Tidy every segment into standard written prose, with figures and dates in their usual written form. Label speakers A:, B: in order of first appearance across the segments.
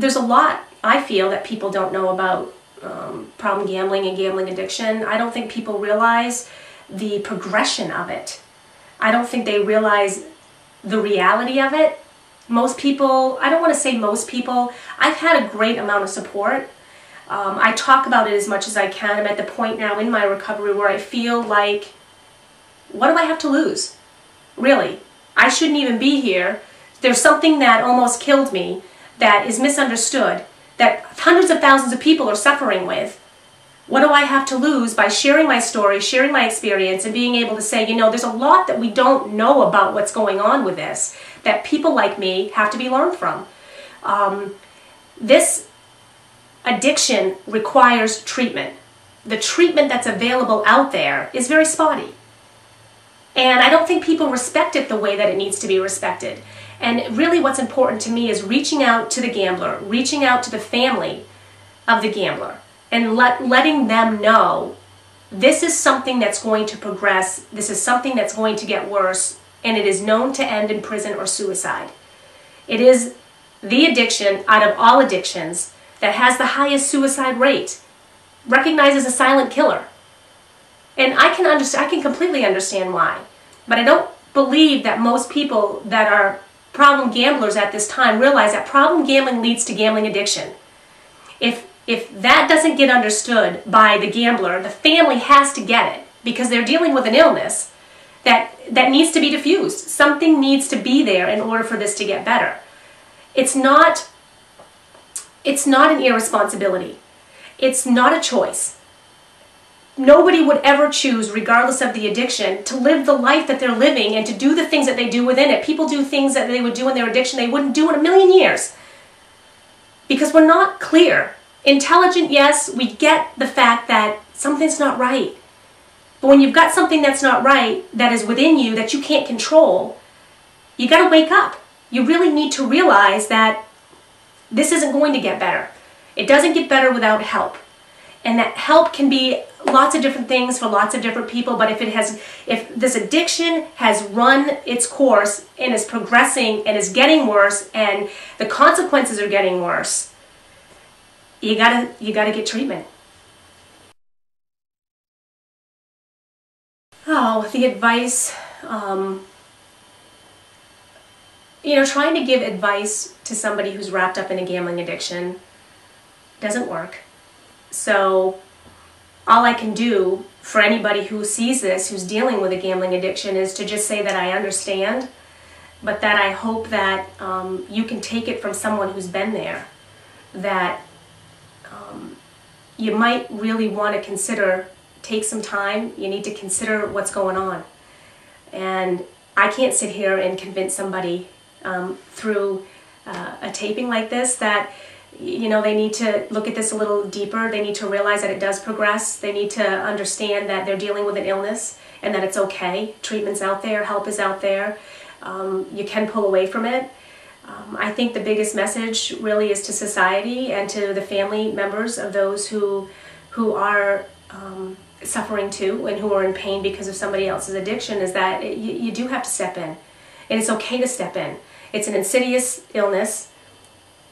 A: there's a lot, I feel, that people don't know about problem gambling and gambling addiction. I don't think people realize the progression of it. I don't think they realize the reality of it. Most people, I don't want to say most people, I've had a great amount of support. I talk about it as much as I can. I'm at the point now in my recovery where I feel like, what do I have to lose? Really, I shouldn't even be here. There's something that almost killed me that is misunderstood, that hundreds of thousands of people are suffering with. What do I have to lose by sharing my story, sharing my experience, and being able to say, you know, there's a lot that we don't know about what's going on with this, that people like me have to be learned from. This addiction requires treatment. The treatment that's available out there is very spotty. And I don't think people respect it the way that it needs to be respected. And really what's important to me is reaching out to the gambler, reaching out to the family of the gambler, and letting them know this is something that's going to progress, this is something that's going to get worse, and it is known to end in prison or suicide. It is the addiction out of all addictions that has the highest suicide rate, recognized as a silent killer. And I can completely understand why, but I don't believe that most people that are problem gamblers at this time realize that problem gambling leads to gambling addiction. If that doesn't get understood by the gambler, the family has to get it, because they're dealing with an illness that needs to be diffused. Something needs to be there in order for this to get better. It's not an irresponsibility. It's not a choice. Nobody would ever choose, regardless of the addiction, to live the life that they're living and to do the things that they do within it. People do things that they would do in their addiction they wouldn't do in a million years. Because we're not clear. Intelligent, yes, we get the fact that something's not right. But when you've got something that's not right, that is within you, that you can't control, you got to wake up. You really need to realize that this isn't going to get better. It doesn't get better without help. And that help can be lots of different things for lots of different people, but if this addiction has run its course and is progressing and is getting worse and the consequences are getting worse, you gotta get treatment. Oh, the advice, trying to give advice to somebody who's wrapped up in a gambling addiction doesn't work. So all I can do for anybody who sees this, who's dealing with a gambling addiction, is to just say that I understand, but that I hope that you can take it from someone who's been there, that you might really want to take some time. You need to consider what's going on. And I can't sit here and convince somebody through a taping like this that they need to look at this a little deeper. They need to realize that it does progress. They need to understand that they're dealing with an illness and that it's okay. Treatment's out there, help is out there. You can pull away from it. I think the biggest message really is to society and to the family members of those who are suffering too and who are in pain because of somebody else's addiction, is that you do have to step in. And it's okay to step in. It's an insidious illness.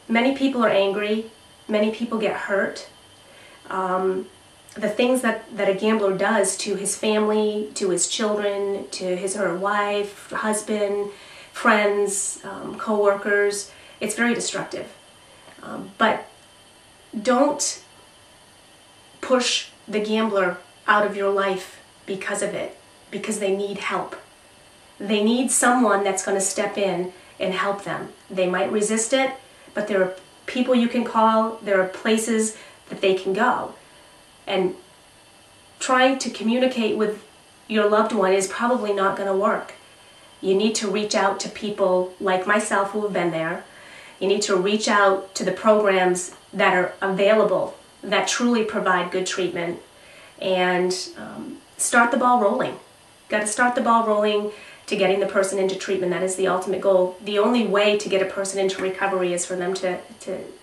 A: Many people are angry. Many people get hurt. The things that a gambler does to his family, to his children, to his or her wife, husband, friends, co-workers, it's very destructive. But don't push the gambler out of your life because of it, because they need help. They need someone that's going to step in and help them. They might resist it, but there are people you can call, there are places that they can go. And trying to communicate with your loved one is probably not going to work. You need to reach out to people like myself who have been there. You need to reach out to the programs that are available, that truly provide good treatment, and start the ball rolling. Got to start the ball rolling to getting the person into treatment. That is the ultimate goal. The only way to get a person into recovery is for them to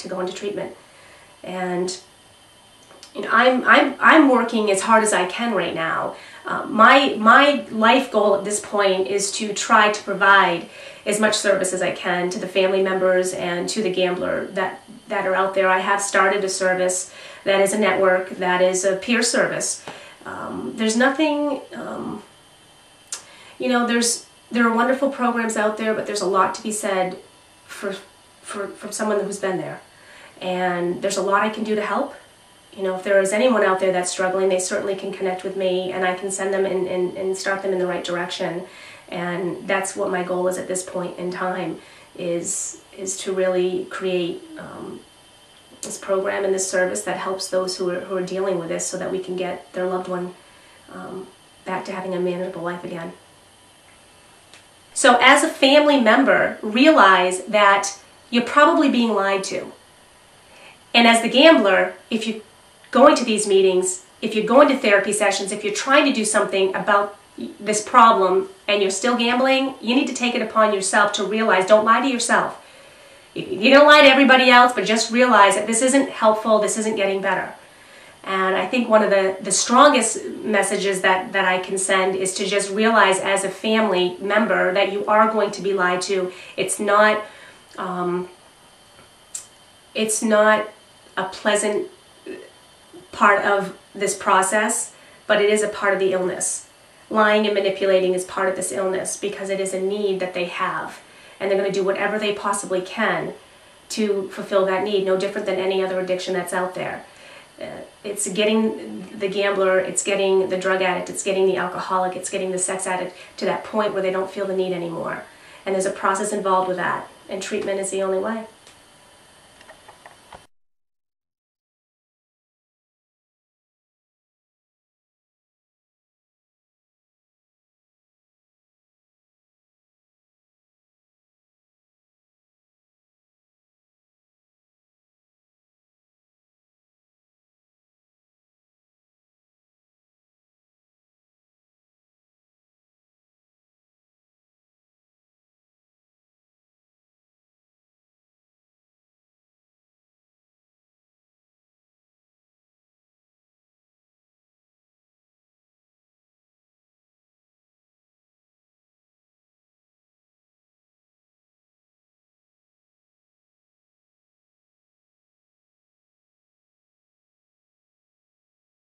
A: go into treatment. And I'm working as hard as I can right now. My life goal at this point is to try to provide as much service as I can to the family members and to the gambler that that are out there. I have started a service that is a network, that is a peer service. There's nothing, you know, there are wonderful programs out there, but there's a lot to be said from someone who's been there. And there's a lot I can do to help. You know, if there is anyone out there that's struggling, they certainly can connect with me, and I can send them and start them in the right direction. And that's what my goal is at this point in time, is to really create this program and this service that helps those who are dealing with this, so that we can get their loved one back to having a manageable life again. So as a family member, realize that you're probably being lied to. And as the gambler, if you're going to these meetings, if you're going to therapy sessions, if you're trying to do something about this problem and you're still gambling, you need to take it upon yourself to realize, don't lie to yourself. You're going to lie to everybody else, but just realize that this isn't helpful, this isn't getting better. And I think one of the strongest messages that I can send is to just realize as a family member that you are going to be lied to. It's not a pleasant part of this process, but it is a part of the illness. Lying and manipulating is part of this illness because it is a need that they have. And they're going to do whatever they possibly can to fulfill that need, no different than any other addiction that's out there. It's getting the gambler, it's getting the drug addict, it's getting the alcoholic, it's getting the sex addict to that point where they don't feel the need anymore. And there's a process involved with that, and treatment is the only way.